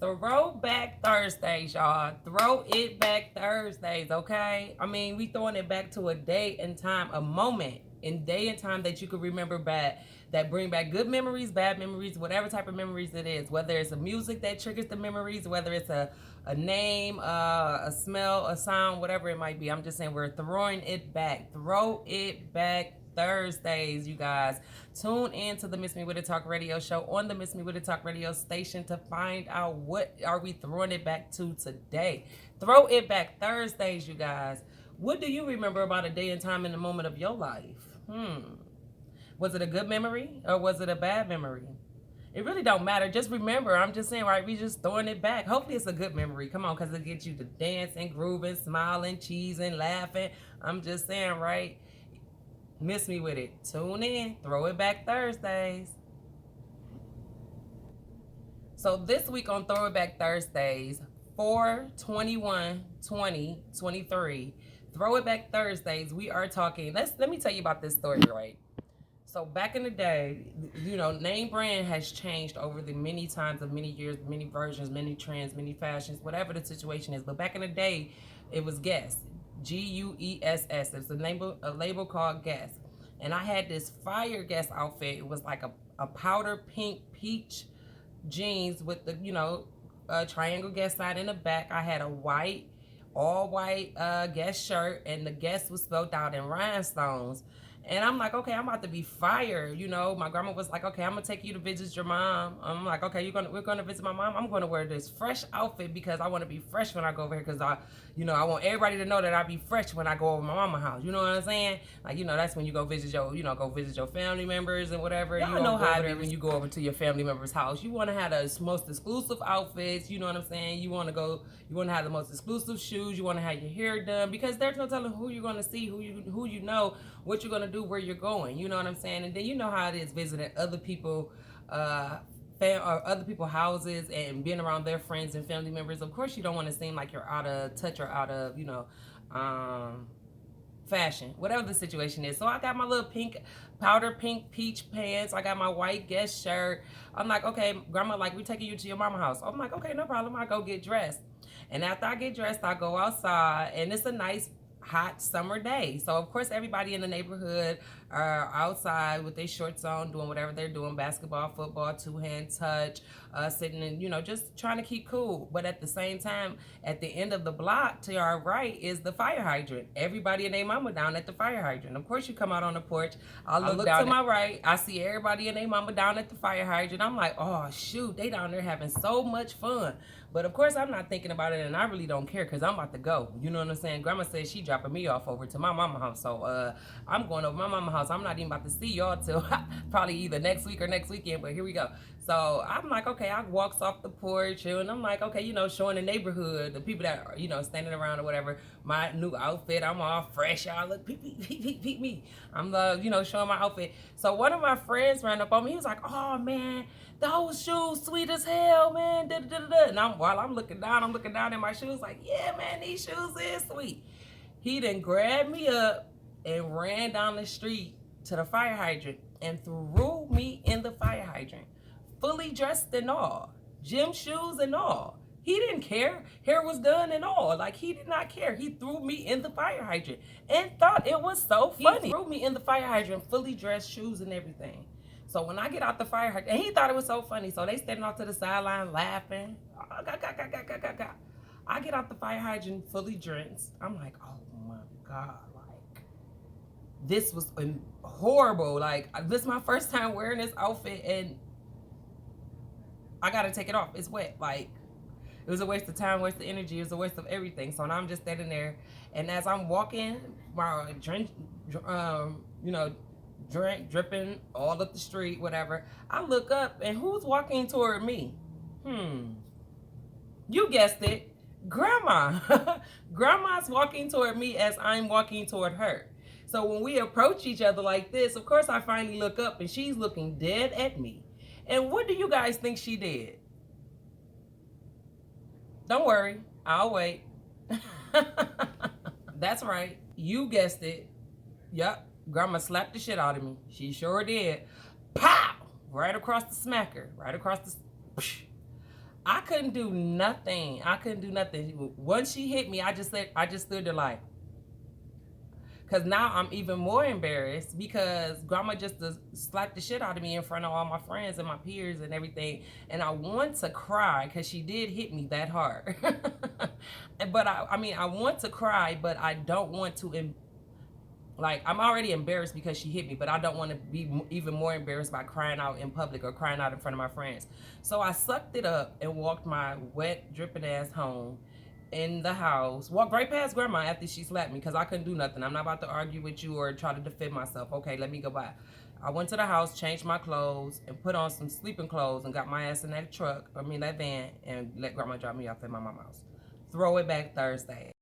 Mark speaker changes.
Speaker 1: Throwback Thursdays, y'all. Throw it back Thursdays, okay? I mean, we throwing it back to a day and time, a moment in day and time that you could remember back, that bring back good memories, bad memories, whatever type of memories it is. Whether it's a music that triggers the memories, whether it's a name, a smell, a sound, whatever it might be. I'm just saying we're throwing it back. Throw it back Thursdays, you guys. Tune in to the Miss Me With It Talk radio show on the Miss Me With It Talk radio station to find out what are we throwing it back to today. Throw it back Thursdays, you guys. What do you remember about a day and time in the moment of your life? Was it a good memory or was it a bad memory? It really don't matter. Just remember, I'm just saying, right? We just throwing it back. Hopefully it's a good memory. Come on, because it gets you to dancing, grooving, smiling, cheesing, laughing. I'm just saying, right? Miss Me With It. Tune in. Throw it back Thursdays. So this week on Throw It Back Thursdays, 4/21/2023, Throw It Back Thursdays, we are talking. Let me tell you about this story, right? So back in the day, you know, name brand has changed over the many times of many years, many versions, many trends, many fashions, whatever the situation is. But back in the day, it was Guess, Guess. It's a label called Guess. And I had this fire Guess outfit. It was like a powder pink peach jeans with the, you know, triangle Guess sign in the back. I had a all white Guess shirt, and the Guess was spelled out in rhinestones. And I'm like, okay, I'm about to be fired. You know, my grandma was like, okay, I'm going to take you to visit your mom. I'm like, okay, we're going to visit my mom. I'm going to wear this fresh outfit because I want to be fresh when I go over here because I want everybody to know that I be fresh when I go over my mama's house. You know what I'm saying? Like, you know, that's when you go visit your family members and whatever. Y'all know how it is when you go over to your family member's house. You want to have the most exclusive outfits. You know what I'm saying? You want to have the most exclusive shoes. You want to have your hair done because there's no telling who you're going to see, who you know, what you're going to do, where you're going. You know what I'm saying? And then you know how it is visiting other people, or other people's houses and being around their friends and family members. Of course, you don't want to seem like you're out of touch or out of, fashion, whatever the situation is. So I got my little powder pink peach pants. I got my white Guess shirt. I'm like, okay, grandma, like, we're taking you to your mama's house. I'm like, okay, no problem. I go get dressed. And after I get dressed, I go outside, and it's a nice hot summer day. So of course everybody in the neighborhood are outside with their shorts on, doing whatever they're doing, basketball, football, two-hand touch, sitting and, just trying to keep cool. But at the same time, at the end of the block to our right is the fire hydrant. Everybody and their mama down at the fire hydrant. Of course you come out on the porch. I look down to my right. I see everybody and their mama down at the fire hydrant. I'm like, oh shoot, they down there having so much fun. But of course I'm not thinking about it, and I really don't care because I'm about to go. You know what I'm saying? Grandma said she dropping me off over to my mama house. So I'm going over my mama house. I'm not even about to see y'all till probably either next week or next weekend, but here we go. So I'm like, okay, I walks off the porch, and I'm like, okay, showing the neighborhood, the people that are, standing around or whatever, my new outfit. I'm all fresh, y'all. Look, peep me. I'm, showing my outfit. So one of my friends ran up on me. He was like, oh, man, those shoes sweet as hell, man. And while I'm looking down at my shoes like, yeah, man, these shoes is sweet. He then grabbed me up and ran down the street to the fire hydrant and threw me in the fire hydrant, fully dressed and all, gym shoes and all. He didn't care. Hair was done and all. Like, he did not care. He threw me in the fire hydrant and thought it was so funny. He threw me in the fire hydrant, fully dressed, shoes and everything. So when I get out the fire hydrant, and he thought it was so funny, so they standing off to the sideline laughing. I get out the fire hydrant fully drenched. I'm like, oh my God, like, this was horrible. Like, this is my first time wearing this outfit, and I gotta take it off. It's wet. Like, it was a waste of time, waste of energy. It was a waste of everything. So now I'm just standing there, and as I'm walking, my drink, dripping all up the street, whatever, I look up, and who's walking toward me? You guessed it. Grandma. Grandma's walking toward me as I'm walking toward her. So when we approach each other like this, of course I finally look up, and she's looking dead at me. And what do you guys think she did? Don't worry, I'll wait. That's right, you guessed it. Yup, Grandma slapped the shit out of me. She sure did. Pow! Right across the smacker, right across the... I couldn't do nothing. I couldn't do nothing. Once she hit me, I just stood there like, because now I'm even more embarrassed because grandma just slapped the shit out of me in front of all my friends and my peers and everything. And I want to cry because she did hit me that hard. But I mean, I want to cry, but I don't want to, like, I'm already embarrassed because she hit me, but I don't want to be even more embarrassed by crying out in public or crying out in front of my friends. So I sucked it up and walked my wet, dripping ass home in the house. Walked right past grandma after she slapped me because I couldn't do nothing. I'm not about to argue with you or try to defend myself. Okay, let me go by. I went to the house, changed my clothes, and put on some sleeping clothes and got my ass in that truck, that van, and let grandma drop me off at my mama's house. Throw it back Thursday.